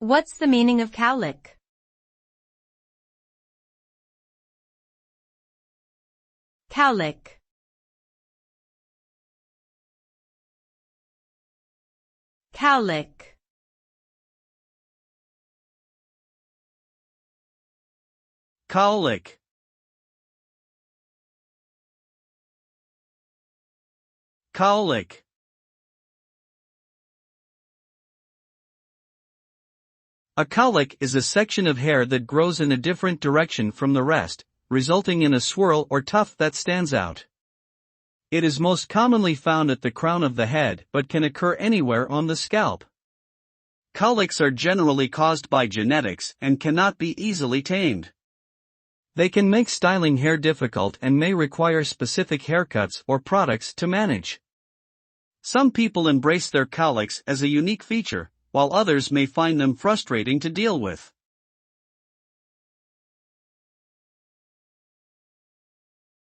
What's the meaning of cowlick? Cowlick. Cowlick. Cowlick. Cowlick. A cowlick is a section of hair that grows in a different direction from the rest, resulting in a swirl or tuft that stands out. It is most commonly found at the crown of the head but can occur anywhere on the scalp. Cowlicks are generally caused by genetics and cannot be easily tamed. They can make styling hair difficult and may require specific haircuts or products to manage. Some people embrace their cowlicks as a unique feature, while others may find them frustrating to deal with.